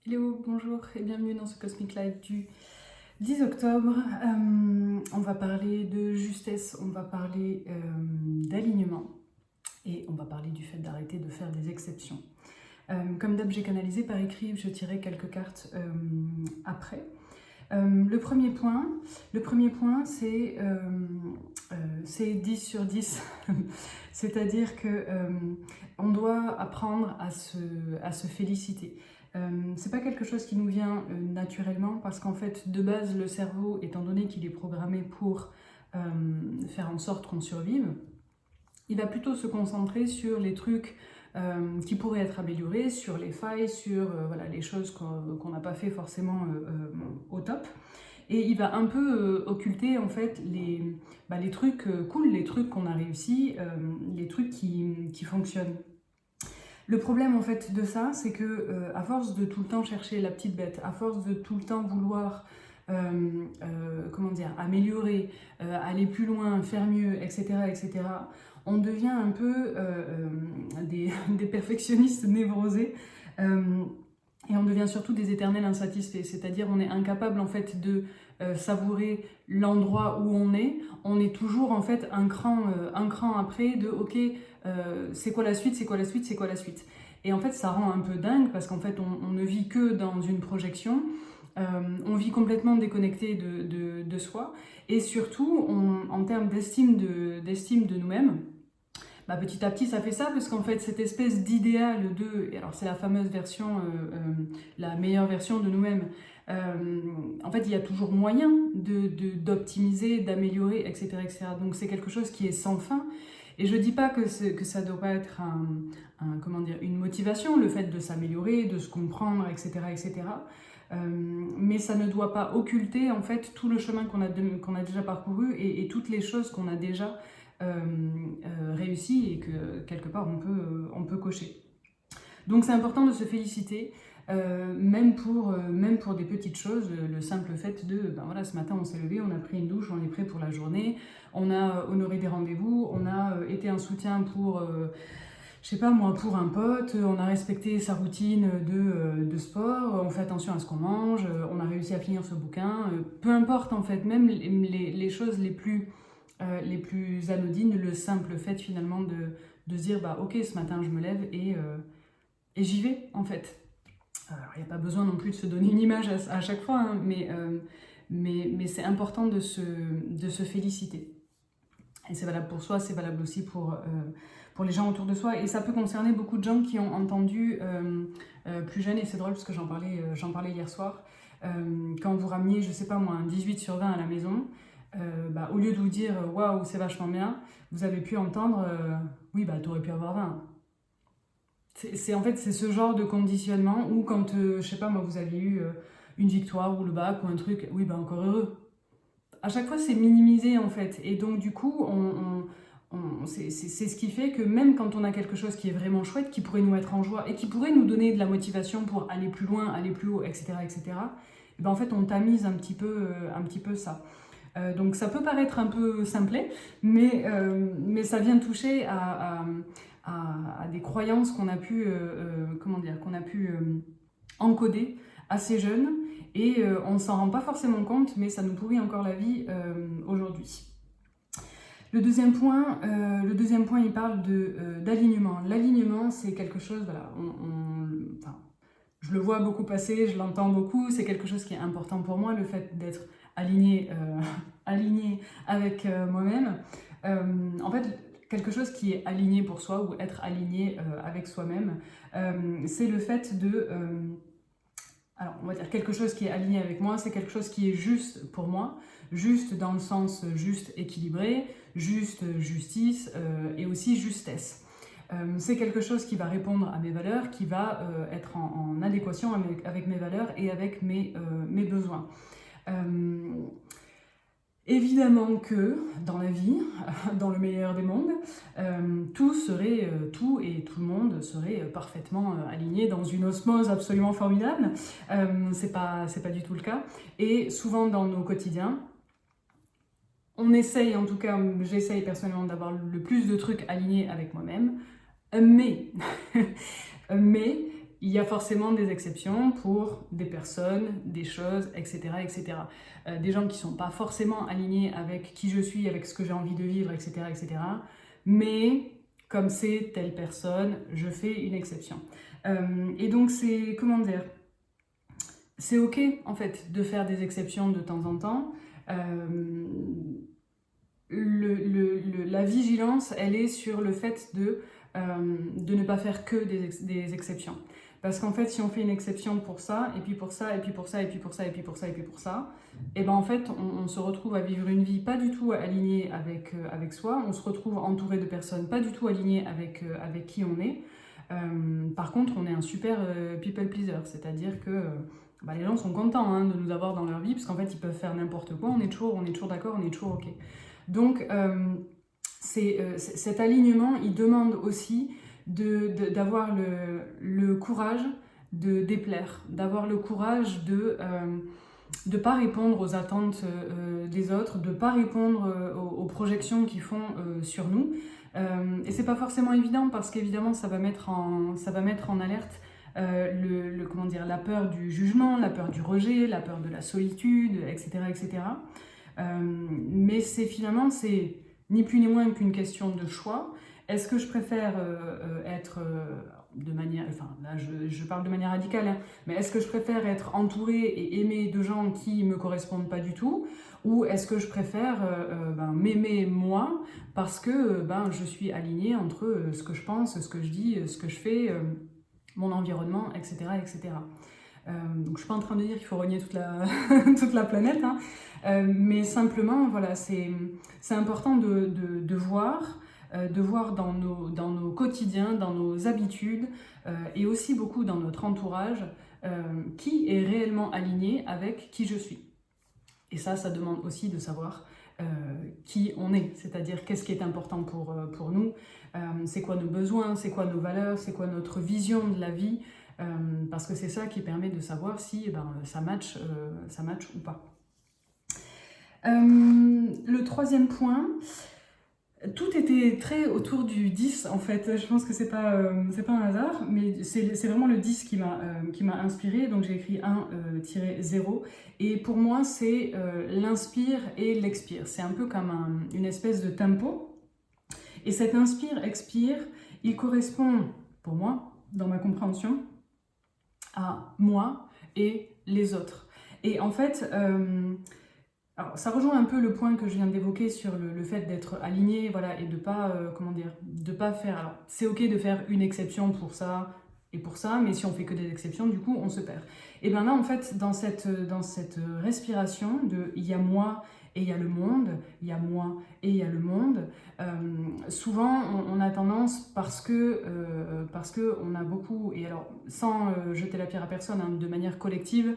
Hello, bonjour et bienvenue dans ce Cosmic Live du 10 octobre. On va parler de justesse, on va parler d'alignement et on va parler du fait d'arrêter de faire des exceptions. Comme d'hab, j'ai canalisé par écrit, je tirerai quelques cartes après. Le premier point, c'est 10 sur 10, c'est-à-dire que on doit apprendre à se féliciter. C'est pas quelque chose qui nous vient naturellement parce qu'en fait, de base, le cerveau, étant donné qu'il est programmé pour faire en sorte qu'on survive, il va plutôt se concentrer sur les trucs qui pourraient être améliorés, sur les failles, sur voilà, les choses qu'on n'a pas fait forcément au top. Et il va un peu occulter en fait les trucs cool, les trucs qu'on a réussi, les trucs qui fonctionnent. Le problème en fait de ça, c'est que à force de tout le temps chercher la petite bête, à force de tout le temps vouloir comment dire, améliorer, aller plus loin, faire mieux, etc., on devient un peu des perfectionnistes névrosés. Et on devient surtout des éternels insatisfaits, c'est-à-dire on est incapable en fait de savourer l'endroit où on est toujours en fait un cran après de ok, c'est quoi la suite, c'est quoi la suite, c'est quoi la suite. Et en fait ça rend un peu dingue parce qu'en fait on ne vit que dans une projection, on vit complètement déconnecté de soi et surtout en termes d'estime de nous-mêmes, bah, petit à petit ça fait ça parce qu'en fait cette espèce d'idéal de, alors c'est la fameuse version, la meilleure version de nous-mêmes, en fait il y a toujours moyen d'optimiser, d'améliorer, etc. Donc c'est quelque chose qui est sans fin et je dis pas que ça doit pas être comment dire, une motivation, le fait de s'améliorer, de se comprendre, etc. Mais ça ne doit pas occulter en fait tout le chemin qu'on a déjà parcouru et toutes les choses qu'on a déjà réussi et que quelque part on peut cocher. Donc c'est important de se féliciter, même pour des petites choses, le simple fait de, ben voilà, ce matin on s'est levé, on a pris une douche, on est prêt pour la journée, on a honoré des rendez-vous, on a été un soutien pour, je sais pas moi, pour un pote, on a respecté sa routine de sport, on fait attention à ce qu'on mange, on a réussi à finir ce bouquin, peu importe en fait, même les choses les plus anodines, le simple fait finalement de se dire bah ok, ce matin je me lève et j'y vais en fait. Alors il n'y a pas besoin non plus de se donner une image à chaque fois, hein, mais c'est important de se féliciter. Et c'est valable pour soi, c'est valable aussi pour les gens autour de soi. Et ça peut concerner beaucoup de gens qui ont entendu plus jeunes, et c'est drôle parce que j'en parlais hier soir, quand vous rameniez, je sais pas moi, un 18 sur 20 à la maison, bah, au lieu de vous dire waouh, c'est vachement bien, vous avez pu entendre oui, bah t'aurais pu avoir 20. En fait, c'est ce genre de conditionnement où quand, je sais pas moi, vous aviez eu une victoire ou le bac ou un truc, oui, bah encore heureux. À chaque fois, c'est minimisé en fait. Et donc, du coup, c'est ce qui fait que même quand on a quelque chose qui est vraiment chouette, qui pourrait nous mettre en joie et qui pourrait nous donner de la motivation pour aller plus loin, aller plus haut, etc., et ben en fait, on tamise un petit peu ça. Donc ça peut paraître un peu simplet, mais ça vient toucher à des croyances qu'on a pu, comment dire, qu'on a pu encoder assez jeunes et on ne s'en rend pas forcément compte, mais ça nous pourrit encore la vie aujourd'hui. Le deuxième point, il parle d'alignement. L'alignement, c'est quelque chose, voilà, enfin, je le vois beaucoup passer, je l'entends beaucoup, c'est quelque chose qui est important pour moi, le fait d'être aligné, aligné avec moi-même. En fait, quelque chose qui est aligné pour soi ou être aligné avec soi-même, c'est le fait de... alors, on va dire quelque chose qui est aligné avec moi, c'est quelque chose qui est juste pour moi, juste dans le sens juste équilibré, juste justice et aussi justesse. C'est quelque chose qui va répondre à mes valeurs, qui va être en adéquation avec mes valeurs et avec mes besoins. Évidemment que dans la vie, dans le meilleur des mondes, tout et tout le monde serait parfaitement aligné dans une osmose absolument formidable. C'est pas du tout le cas. Et souvent dans nos quotidiens, on essaye, en tout cas j'essaye personnellement d'avoir le plus de trucs alignés avec moi-même, mais mais il y a forcément des exceptions pour des personnes, des choses, etc. etc. Des gens qui ne sont pas forcément alignés avec qui je suis, avec ce que j'ai envie de vivre, etc. etc. Mais comme c'est telle personne, je fais une exception. Et donc c'est, comment dire, c'est ok en fait de faire des exceptions de temps en temps. La vigilance, elle est sur le fait de ne pas faire que des exceptions. Parce qu'en fait, si on fait une exception pour ça, et puis pour ça, et puis pour ça, et puis pour ça, et puis pour ça, et puis pour ça, et ben en fait, on se retrouve à vivre une vie pas du tout alignée avec soi, on se retrouve entouré de personnes pas du tout alignées avec qui on est. Par contre, on est un super people pleaser, c'est-à-dire que bah, les gens sont contents hein, de nous avoir dans leur vie, parce qu'en fait, ils peuvent faire n'importe quoi, on est toujours d'accord, on est toujours ok. Donc, cet alignement, il demande aussi d'avoir le courage de déplaire, d'avoir le courage de ne pas répondre aux attentes des autres, de ne pas répondre aux projections qu'ils font sur nous. Et c'est pas forcément évident parce qu'évidemment ça va mettre en alerte comment dire, la peur du jugement, la peur du rejet, la peur de la solitude, etc. etc. Mais finalement, c'est ni plus ni moins qu'une question de choix. Est-ce que je préfère être de manière... Enfin, là, je parle de manière radicale, hein, mais est-ce que je préfère être entourée et aimée de gens qui ne me correspondent pas du tout? Ou est-ce que je préfère m'aimer moi parce que je suis alignée entre ce que je pense, ce que je dis, ce que je fais, mon environnement, etc. etc. Donc je ne suis pas en train de dire qu'il faut renier toute la planète, hein, mais simplement, voilà, c'est important de voir dans nos quotidiens, dans nos habitudes, et aussi beaucoup dans notre entourage, qui est réellement aligné avec qui je suis. Et ça demande aussi de savoir qui on est, c'est-à-dire qu'est-ce qui est important pour nous, c'est quoi nos besoins, c'est quoi nos valeurs, c'est quoi notre vision de la vie, parce que c'est ça qui permet de savoir si ça match ou pas. Le troisième point, tout était très autour du 10 en fait, je pense que c'est pas un hasard, mais c'est vraiment le 10 qui m'a inspiré, donc j'ai écrit 1-0, et pour moi c'est l'inspire et l'expire, c'est un peu comme une espèce de tempo, et cet inspire-expire, il correspond pour moi, dans ma compréhension, à moi et les autres. Et en fait, alors, ça rejoint un peu le point que je viens d'évoquer sur le fait d'être aligné, voilà, et de pas, de pas faire... Alors, c'est ok de faire une exception pour ça et pour ça, mais si on fait que des exceptions, du coup, on se perd. Et bien là, en fait, dans cette respiration de « il y a moi » et il y a le monde, il y a moi et il y a le monde, souvent on a tendance, parce que on a beaucoup, et alors sans jeter la pierre à personne, hein, de manière collective,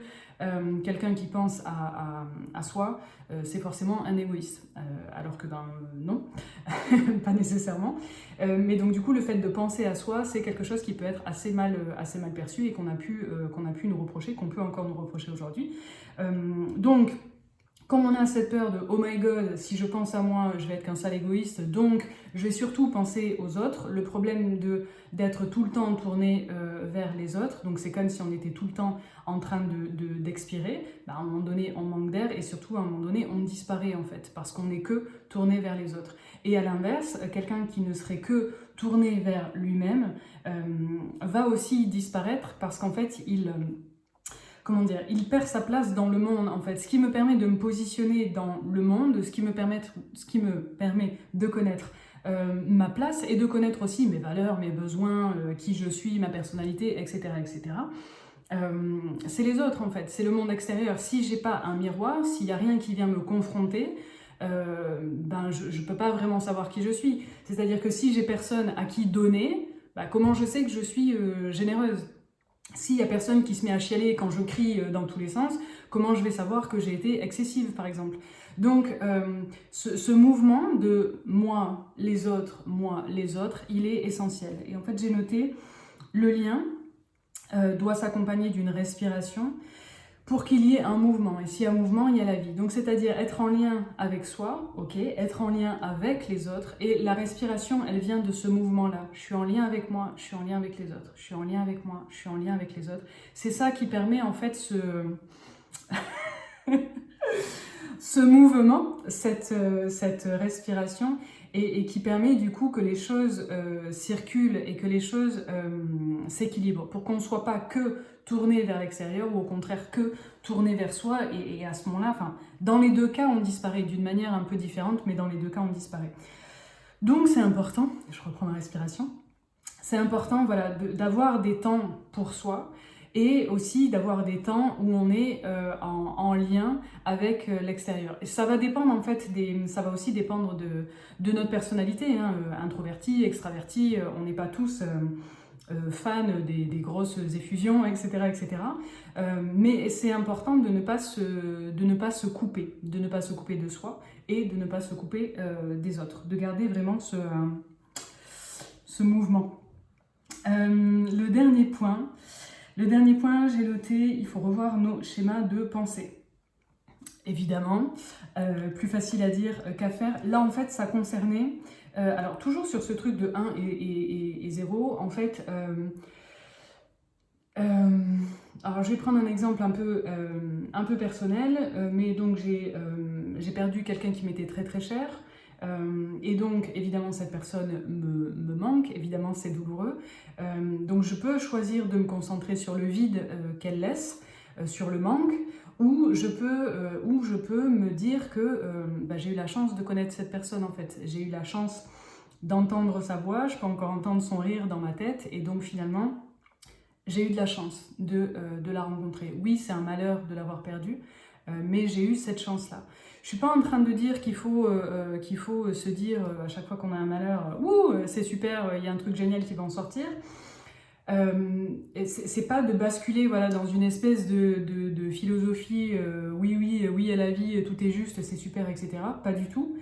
quelqu'un qui pense à soi, c'est forcément un égoïste, alors que non, pas nécessairement, mais donc du coup le fait de penser à soi, c'est quelque chose qui peut être assez mal perçu et qu'on a pu nous reprocher, qu'on peut encore nous reprocher aujourd'hui. Donc comme on a cette peur de « oh my god, si je pense à moi, je vais être qu'un sale égoïste, donc je vais surtout penser aux autres », le problème d'être tout le temps tourné vers les autres, donc c'est comme si on était tout le temps en train d'expirer, à un moment donné on manque d'air et surtout à un moment donné on disparaît en fait, parce qu'on n'est que tourné vers les autres. Et à l'inverse, quelqu'un qui ne serait que tourné vers lui-même va aussi disparaître parce qu'en fait il perd sa place dans le monde, en fait. Ce qui me permet de me positionner dans le monde, ce qui me permet de connaître ma place et de connaître aussi mes valeurs, mes besoins, qui je suis, ma personnalité, etc. etc. C'est les autres, en fait. C'est le monde extérieur. Si j'ai pas un miroir, s'il n'y a rien qui vient me confronter, je peux pas vraiment savoir qui je suis. C'est-à-dire que si j'ai personne à qui donner, comment je sais que je suis généreuse ? S'il n'y a personne qui se met à chialer quand je crie dans tous les sens, comment je vais savoir que j'ai été excessive, par exemple? Donc, ce mouvement de moi, les autres, il est essentiel. Et en fait, j'ai noté, le lien doit s'accompagner d'une respiration pour qu'il y ait un mouvement. Et s'il y a un mouvement, il y a la vie. Donc c'est-à-dire être en lien avec soi, ok, être en lien avec les autres. Et la respiration, elle vient de ce mouvement-là. Je suis en lien avec moi, je suis en lien avec les autres. Je suis en lien avec moi, je suis en lien avec les autres. C'est ça qui permet en fait ce mouvement, cette respiration, et qui permet du coup que les choses circulent et que les choses s'équilibrent, pour qu'on ne soit pas que tourné vers l'extérieur ou au contraire que tourné vers soi, et à ce moment-là, enfin, dans les deux cas on disparaît d'une manière un peu différente, mais dans les deux cas on disparaît. Donc c'est important, je reprends ma respiration, c'est important voilà, d'avoir des temps pour soi, et aussi d'avoir des temps où on est en lien avec l'extérieur. Et ça va dépendre en fait, ça va aussi dépendre de notre personnalité, hein, introverti, extraverti, on n'est pas tous fans des grosses effusions, etc. etc. Mais c'est important de ne pas se couper, de ne pas se couper de soi et de ne pas se couper des autres, de garder vraiment ce mouvement. Le dernier point, j'ai noté, il faut revoir nos schémas de pensée. Évidemment, plus facile à dire qu'à faire. Là, en fait, ça concernait, alors toujours sur ce truc de 1 et 0, en fait, alors je vais prendre un exemple un peu personnel, mais donc j'ai perdu quelqu'un qui m'était très très cher. Et donc évidemment cette personne me manque, évidemment c'est douloureux, donc je peux choisir de me concentrer sur le vide qu'elle laisse, sur le manque, ou je peux me dire que j'ai eu la chance de connaître cette personne en fait, j'ai eu la chance d'entendre sa voix, je peux encore entendre son rire dans ma tête, et donc finalement j'ai eu de la chance de la rencontrer. Oui, c'est un malheur de l'avoir perdue, mais j'ai eu cette chance-là. Je suis pas en train de dire qu'il faut se dire à chaque fois qu'on a un malheur, ouh, c'est super, il y a un truc génial qui va en sortir. C'est pas de basculer voilà, dans une espèce de philosophie, oui à la vie, tout est juste, c'est super, etc. Pas du tout.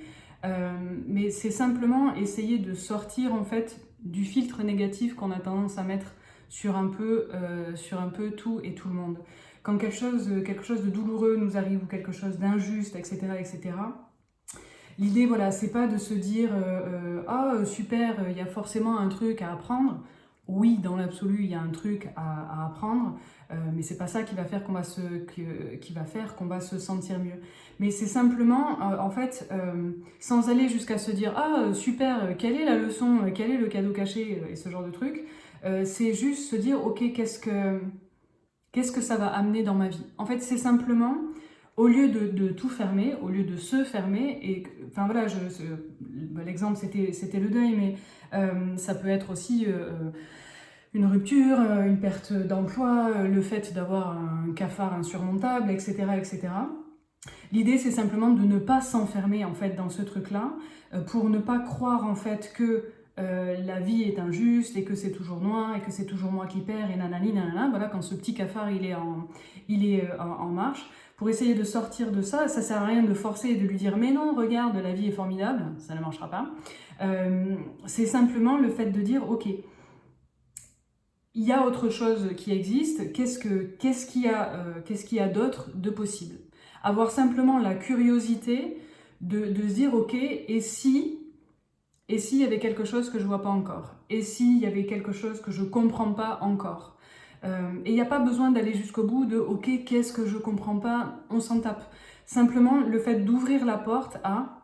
Mais c'est simplement essayer de sortir en fait du filtre négatif qu'on a tendance à mettre sur un peu tout et tout le monde. Quand quelque chose de douloureux nous arrive, ou quelque chose d'injuste, etc., l'idée, voilà, c'est pas de se dire super, il y a forcément un truc à apprendre. Oui, dans l'absolu, il y a un truc à apprendre, mais c'est pas ça qui va faire qu'on va se sentir mieux. Mais c'est simplement, en fait, sans aller jusqu'à se dire super, quelle est la leçon, quel est le cadeau caché, et ce genre de truc. C'est juste se dire, ok, qu'est-ce que ça va amener dans ma vie? En fait, c'est simplement, au lieu de tout fermer, au lieu de se fermer, et enfin voilà, l'exemple c'était le deuil, mais ça peut être aussi une rupture, une perte d'emploi, le fait d'avoir un cafard insurmontable, etc., etc. L'idée, c'est simplement de ne pas s'enfermer en fait dans ce truc-là, pour ne pas croire en fait que la vie est injuste et que c'est toujours noir et que c'est toujours moi qui perds et nanani nanana. Voilà, quand ce petit cafard il est en marche, pour essayer de sortir de ça, ça sert à rien de forcer et de lui dire mais non, regarde, la vie est formidable, ça ne marchera pas. C'est simplement le fait de dire ok, il y a autre chose qui existe, qu'est-ce qu'il y a d'autre de possible? Avoir simplement la curiosité de se dire ok, et s'il y avait quelque chose que je ne vois pas encore? Et s'il y avait quelque chose que je ne comprends pas encore? Et il n'y a pas besoin d'aller jusqu'au bout de « Ok, qu'est-ce que je ne comprends pas ?» On s'en tape. Simplement, le fait d'ouvrir la porte à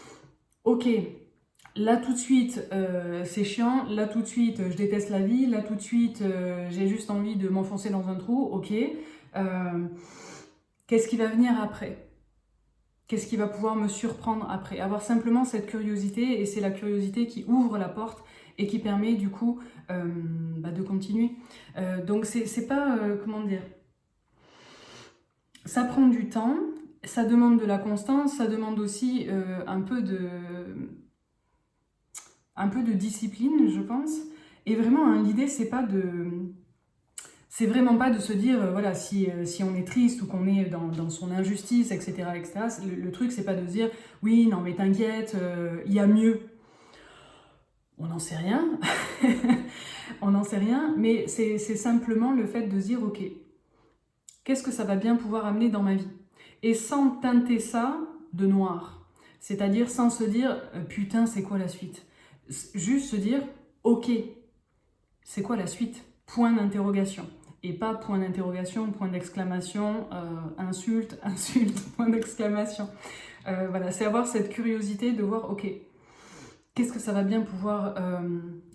« Ok, là tout de suite, c'est chiant. Là tout de suite, je déteste la vie. Là tout de suite, j'ai juste envie de m'enfoncer dans un trou. Ok, qu'est-ce qui va venir après ? Qu'est-ce qui va pouvoir me surprendre après? Avoir simplement cette curiosité, et c'est la curiosité qui ouvre la porte et qui permet du coup de continuer. Donc c'est pas, comment dire, ça prend du temps, ça demande de la constance, ça demande aussi un peu de discipline, je pense. Et vraiment, l'idée, c'est vraiment pas de se dire, voilà, si on est triste ou qu'on est dans son injustice, etc., etc. Le truc, c'est pas de se dire, oui, non, mais t'inquiète, il y a mieux. On n'en sait rien. On n'en sait rien, mais c'est simplement le fait de se dire, ok, qu'est-ce que ça va bien pouvoir amener dans ma vie? Et sans teinter ça de noir. C'est-à-dire sans se dire putain, c'est quoi la suite? Juste se dire ok, c'est quoi la suite? Point d'interrogation. Et pas point d'interrogation, point d'exclamation, insulte, insulte, point d'exclamation. Voilà, c'est avoir cette curiosité de voir ok, qu'est-ce que ça va bien pouvoir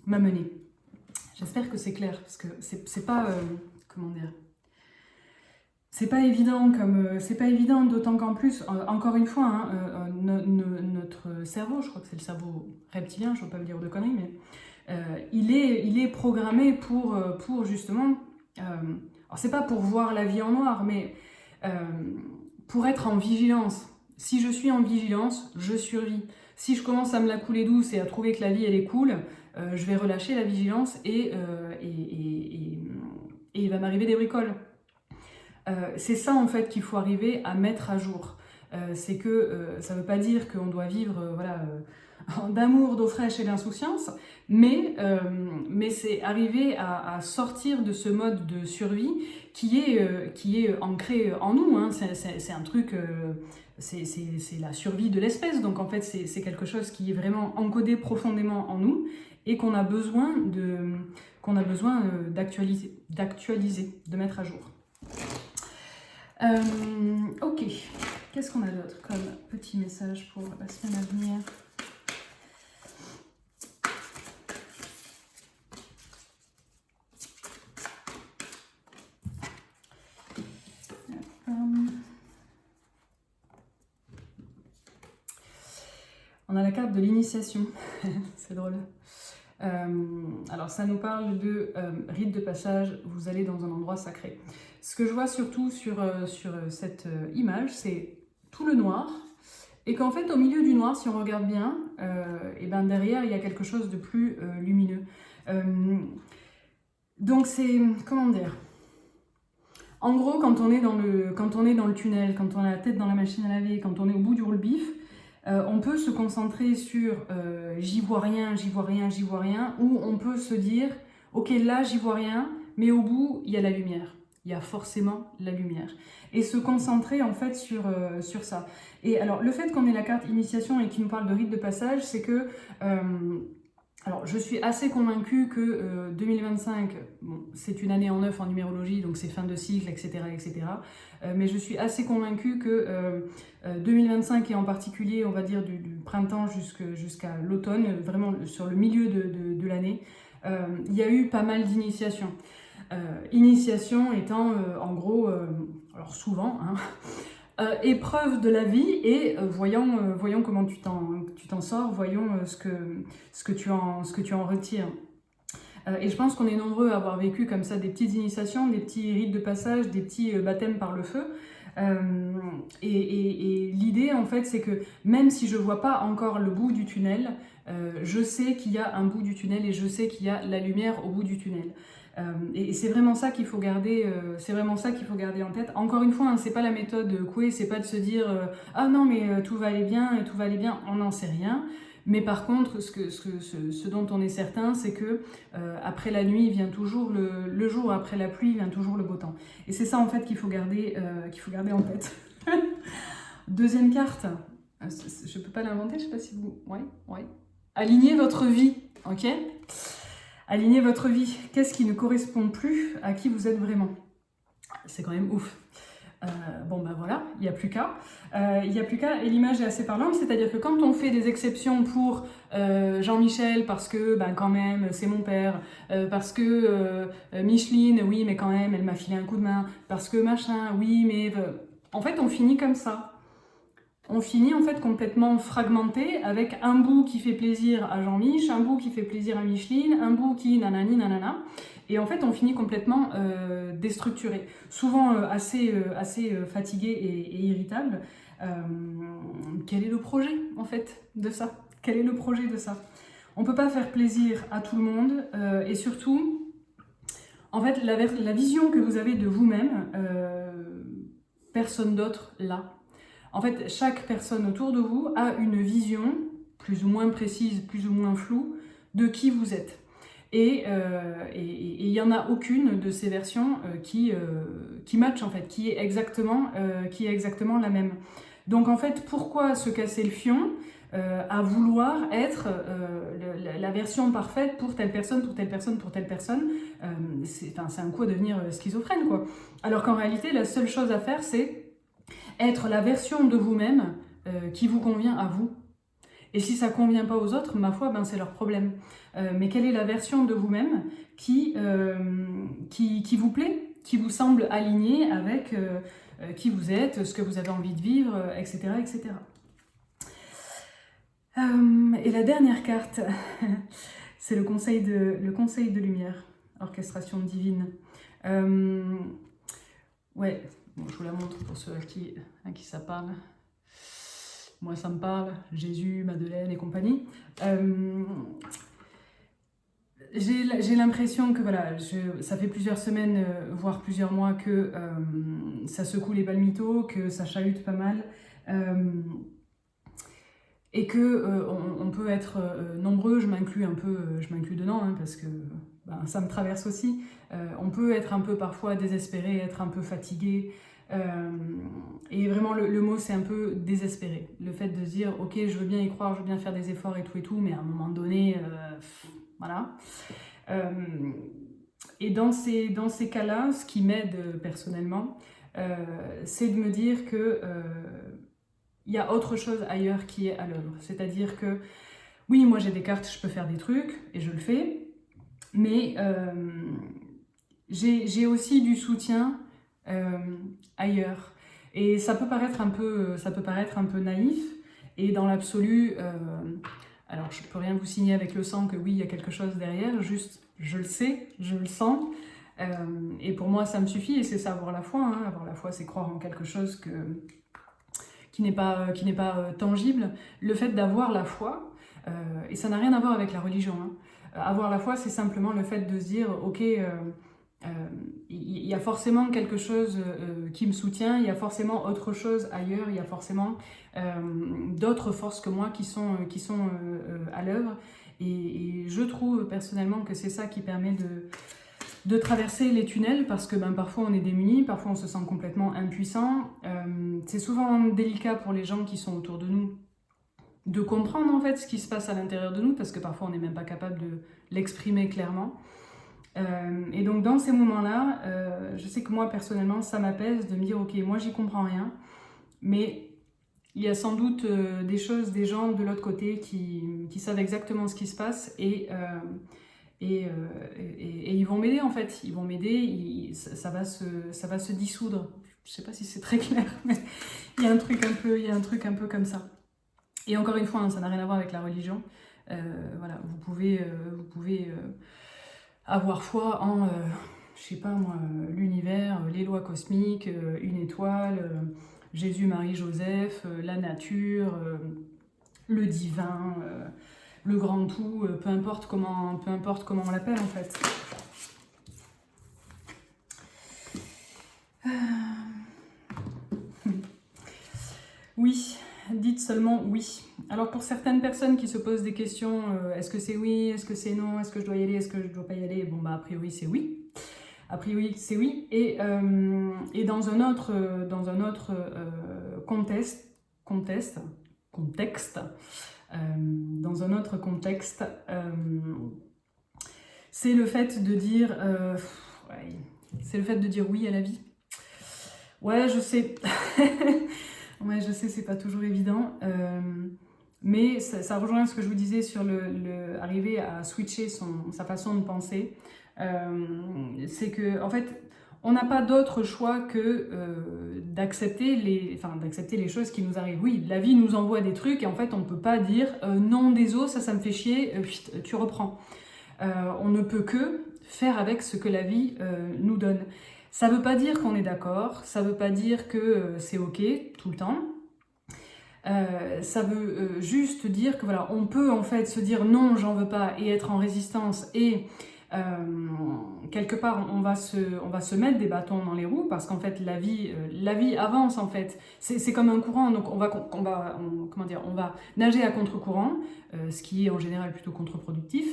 m'amener? J'espère que c'est clair, parce que c'est pas... comment dire? C'est pas évident, d'autant qu'en plus, encore une fois, hein, notre cerveau, je crois que c'est le cerveau reptilien, je ne veux pas vous dire de conneries, mais il est programmé pour justement... alors c'est pas pour voir la vie en noir, mais pour être en vigilance. Si je suis en vigilance, je survis. Si je commence à me la couler douce et à trouver que la vie elle est cool, je vais relâcher la vigilance et il va m'arriver des bricoles. C'est ça en fait qu'il faut arriver à mettre à jour. C'est que ça ne veut pas dire qu'on doit vivre d'amour, d'eau fraîche et d'insouciance, mais c'est arriver à sortir de ce mode de survie qui est ancré en nous. Hein. C'est un truc, c'est la survie de l'espèce, donc en fait c'est quelque chose qui est vraiment encodé profondément en nous et qu'on a besoin d'actualiser, de mettre à jour. Ok, qu'est-ce qu'on a d'autre comme petit message pour la semaine à venir? On a la carte de l'initiation, c'est drôle. Alors ça nous parle de rite de passage, vous allez dans un endroit sacré. Ce que je vois surtout sur cette image, c'est tout le noir, et qu'en fait au milieu du noir, si on regarde bien, et ben derrière il y a quelque chose de plus lumineux. Donc c'est, comment dire, en gros quand on est dans le tunnel, quand on a la tête dans la machine à laver, quand on est au bout du roule-bif, on peut se concentrer sur j'y vois rien, j'y vois rien, j'y vois rien, ou on peut se dire ok là j'y vois rien, mais au bout il y a la lumière. Il y a forcément la lumière. Et se concentrer en fait sur ça. Et alors le fait qu'on ait la carte initiation et qu'il nous parle de rite de passage, c'est que alors je suis assez convaincue que 2025, bon, c'est une année en 9 en numérologie, donc c'est fin de cycle, etc. etc. Mais je suis assez convaincue que 2025 et en particulier, on va dire du printemps jusqu'à l'automne, vraiment sur le milieu de l'année, il y a eu pas mal d'initiations. Initiation étant en gros, alors souvent, hein, épreuve de la vie et voyons comment tu t'en sors, voyons ce que tu en retires. Et je pense qu'on est nombreux à avoir vécu comme ça des petites initiations, des petits rites de passage, des petits baptêmes par le feu. Et l'idée en fait c'est que même si je vois pas encore le bout du tunnel, je sais qu'il y a un bout du tunnel et je sais qu'il y a la lumière au bout du tunnel. Et c'est vraiment ça qu'il faut garder, en tête. Encore une fois, hein, c'est pas la méthode Coué, c'est pas de se dire ah non mais tout va aller bien, on n'en sait rien. Mais par contre, ce dont on est certain, c'est que après la nuit vient toujours le jour, après la pluie vient toujours le beau temps. Et c'est ça en fait qu'il faut garder en tête. Deuxième carte, je peux pas l'inventer, je sais pas si vous... Ouais. Alignez votre vie, ok? Alignez votre vie. Qu'est-ce qui ne correspond plus à qui vous êtes vraiment? C'est quand même ouf. Bon ben voilà, il n'y a plus qu'à. Et l'image est assez parlante, c'est-à-dire que quand on fait des exceptions pour Jean-Michel, parce que ben quand même c'est mon père, parce que Micheline, oui mais quand même elle m'a filé un coup de main, parce que machin, oui mais... en fait on finit comme ça. On finit en fait complètement fragmenté avec un bout qui fait plaisir à Jean-Mich, un bout qui fait plaisir à Micheline, un bout qui nanani nanana. Et en fait, on finit complètement déstructuré, souvent assez fatigué et irritable. Quel est le projet, en fait, de ça? Quel est le projet de ça? On ne peut pas faire plaisir à tout le monde, et surtout, en fait, la vision que vous avez de vous-même, personne d'autre l'a. En fait, chaque personne autour de vous a une vision, plus ou moins précise, plus ou moins floue, de qui vous êtes. et il n'y en a aucune de ces versions qui match en fait, qui est exactement la même. Donc en fait, pourquoi se casser le fion à vouloir être la version parfaite pour telle personne, pour telle personne, pour telle personne? C'est un coup à devenir schizophrène, quoi. Alors qu'en réalité, la seule chose à faire, c'est être la version de vous-même qui vous convient à vous. Et si ça ne convient pas aux autres, ma foi, ben, c'est leur problème. Mais quelle est la version de vous-même qui vous plaît, qui vous semble alignée avec qui vous êtes, ce que vous avez envie de vivre, etc. etc. Et la dernière carte, c'est le conseil de lumière, orchestration divine. Ouais, bon, je vous la montre pour ceux à qui ça parle. Moi, ça me parle, Jésus, Madeleine et compagnie. J'ai l'impression que voilà, ça fait plusieurs semaines, voire plusieurs mois que ça secoue les palmitos, que ça chahute pas mal. Et que on peut être nombreux, je m'inclus dedans, hein, parce que ben, ça me traverse aussi. On peut être un peu parfois désespéré, être un peu fatigué. Et vraiment le mot c'est un peu désespéré. Le fait de se dire ok, je veux bien y croire, je veux bien faire des efforts et tout, mais à un moment donné, voilà. Et dans ces cas-là, ce qui m'aide personnellement, c'est de me dire que il y a autre chose ailleurs qui est à l'œuvre. C'est-à-dire que, oui, moi j'ai des cartes, je peux faire des trucs, et je le fais, mais j'ai aussi du soutien ailleurs. Et ça peut paraître un peu naïf, et dans l'absolu, alors je peux rien vous signer avec le sang que oui, il y a quelque chose derrière, juste je le sais, je le sens, et pour moi ça me suffit, et c'est ça avoir la foi, hein. Avoir la foi c'est croire en quelque chose qui n'est pas tangible. Le fait d'avoir la foi, et ça n'a rien à voir avec la religion, hein. Avoir la foi, c'est simplement le fait de se dire, ok, il y a forcément quelque chose qui me soutient, il y a forcément autre chose ailleurs, il y a forcément d'autres forces que moi qui sont à l'œuvre. Et je trouve personnellement que c'est ça qui permet de traverser les tunnels, parce que ben, parfois on est démunis, parfois on se sent complètement impuissant. C'est souvent délicat pour les gens qui sont autour de nous de comprendre en fait ce qui se passe à l'intérieur de nous, parce que parfois on n'est même pas capable de l'exprimer clairement. Et donc dans ces moments-là, je sais que moi personnellement ça m'apaise de me dire ok, moi j'y comprends rien, mais il y a sans doute des choses, des gens de l'autre côté qui savent exactement ce qui se passe, et ils vont m'aider en fait, ils vont m'aider, ça va se dissoudre. Je sais pas si c'est très clair, mais il y a un truc un peu comme ça. Et encore une fois, hein, ça n'a rien à voir avec la religion. Voilà, vous pouvez avoir foi en, je sais pas moi, l'univers, les lois cosmiques, une étoile, Jésus, Marie, Joseph, la nature, le divin, le grand tout, peu importe comment on l'appelle en fait. Oui, dites seulement oui. Alors pour certaines personnes qui se posent des questions, est-ce que c'est oui, est-ce que c'est non, est-ce que je dois y aller, est-ce que je dois pas y aller, bon bah a priori c'est oui. A priori c'est oui. Et dans un autre contexte, dans un autre contexte, c'est le fait de dire oui à la vie. Ouais, je sais. Ouais, je sais, c'est pas toujours évident. Mais ça rejoint ce que je vous disais sur arriver à switcher sa façon de penser. C'est que, en fait, on n'a pas d'autre choix que d'accepter les choses qui nous arrivent. Oui, la vie nous envoie des trucs, et en fait, on ne peut pas dire non, désolé, ça me fait chier, tu reprends. On ne peut que faire avec ce que la vie nous donne. Ça ne veut pas dire qu'on est d'accord, ça ne veut pas dire que c'est ok tout le temps. Ça veut juste dire que voilà, on peut en fait se dire non, j'en veux pas, et être en résistance, et quelque part on va se mettre des bâtons dans les roues parce qu'en fait la vie avance en fait. C'est comme un courant, donc on va nager à contre-courant, ce qui est en général plutôt contre-productif.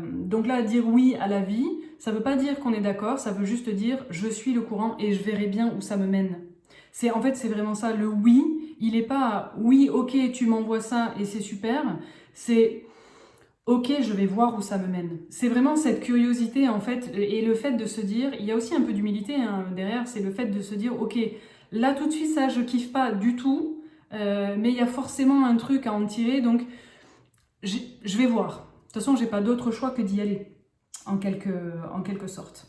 Donc là, dire oui à la vie, ça veut pas dire qu'on est d'accord, ça veut juste dire je suis le courant et je verrai bien où ça me mène. En fait, c'est vraiment ça, le oui, il est pas oui, ok, tu m'envoies ça et c'est super, c'est ok, je vais voir où ça me mène. C'est vraiment cette curiosité en fait, et le fait de se dire, il y a aussi un peu d'humilité hein, derrière, c'est le fait de se dire, ok, là tout de suite ça je kiffe pas du tout, mais il y a forcément un truc à en tirer, donc je vais voir. De toute façon, j'ai pas d'autre choix que d'y aller, en quelque sorte.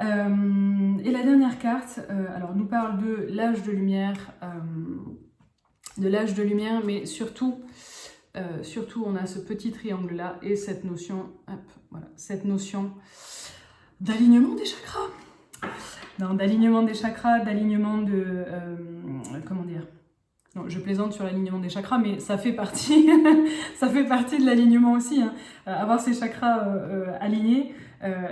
Et la dernière carte, alors nous parle de l'âge de lumière, mais surtout on a ce petit triangle là et cette notion, cette notion d'alignement des chakras. Non, d'alignement des chakras, d'alignement de, comment dire. Non, je plaisante sur l'alignement des chakras, mais ça fait partie, ça fait partie de l'alignement aussi. Hein. Avoir ces chakras alignés,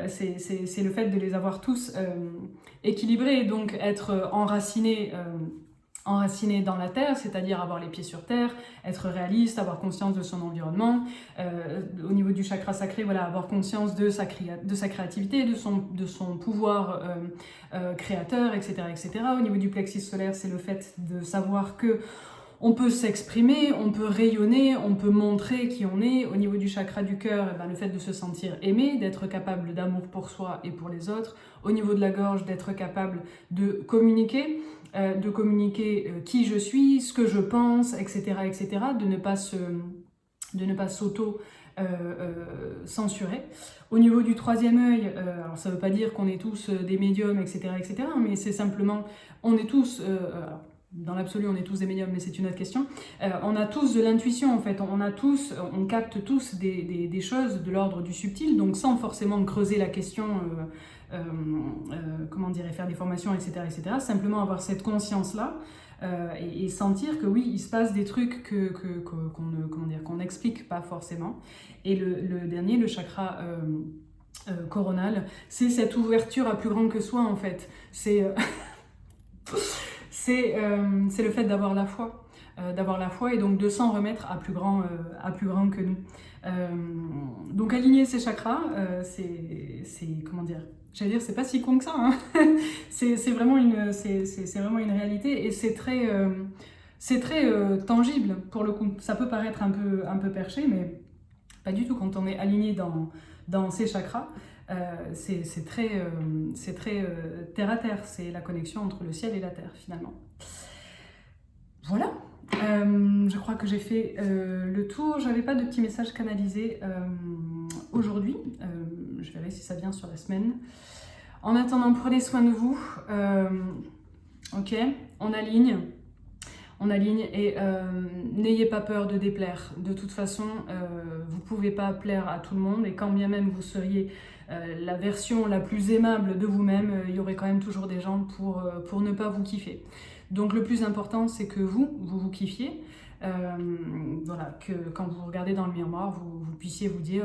c'est le fait de les avoir tous équilibrés, donc être enraciné dans la terre, c'est-à-dire avoir les pieds sur terre, être réaliste, avoir conscience de son environnement. Au niveau du chakra sacré, voilà, avoir conscience de sa créativité, de son pouvoir créateur, etc., etc. Au niveau du plexus solaire, c'est le fait de savoir que on peut s'exprimer, on peut rayonner, on peut montrer qui on est. Au niveau du chakra du cœur, le fait de se sentir aimé, d'être capable d'amour pour soi et pour les autres. Au niveau de la gorge, d'être capable de communiquer qui je suis, ce que je pense, etc., etc. De ne pas s'auto-censurer. Au niveau du troisième œil, alors ça ne veut pas dire qu'on est tous des médiums, etc., etc., mais c'est simplement, on est tous... dans l'absolu, on est tous des médiums, mais c'est une autre question. On a tous de l'intuition, en fait. On capte tous des choses de l'ordre du subtil, donc sans forcément creuser la question, comment dire, et faire des formations, etc., etc. Simplement avoir cette conscience-là et sentir que oui, il se passe des trucs qu'on n'explique pas forcément. Et le dernier, le chakra coronal, c'est cette ouverture à plus grand que soi, en fait. C'est le fait d'avoir la foi. Et donc de s'en remettre à plus grand que nous. Donc aligner ces chakras, c'est comment dire, j'allais dire c'est pas si con que ça, hein. c'est vraiment une réalité et c'est très tangible pour le coup. Ça peut paraître un peu perché, mais pas du tout quand on est aligné dans ces chakras. C'est très terre à terre, c'est la connexion entre le ciel et la terre finalement. Voilà, je crois que j'ai fait le tour. J'avais pas de petits messages canalisés aujourd'hui. Je verrai si ça vient sur la semaine. En attendant, prenez soin de vous. Ok, on aligne et n'ayez pas peur de déplaire. De toute façon, vous pouvez pas plaire à tout le monde et quand bien même vous seriez la version la plus aimable de vous-même, il y aurait quand même toujours des gens pour ne pas vous kiffer. Donc le plus important, c'est que vous kiffiez. Voilà, que quand vous regardez dans le miroir, vous puissiez vous dire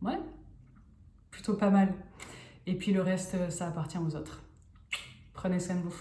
ouais, plutôt pas mal. Et puis le reste, ça appartient aux autres. Prenez soin de vous.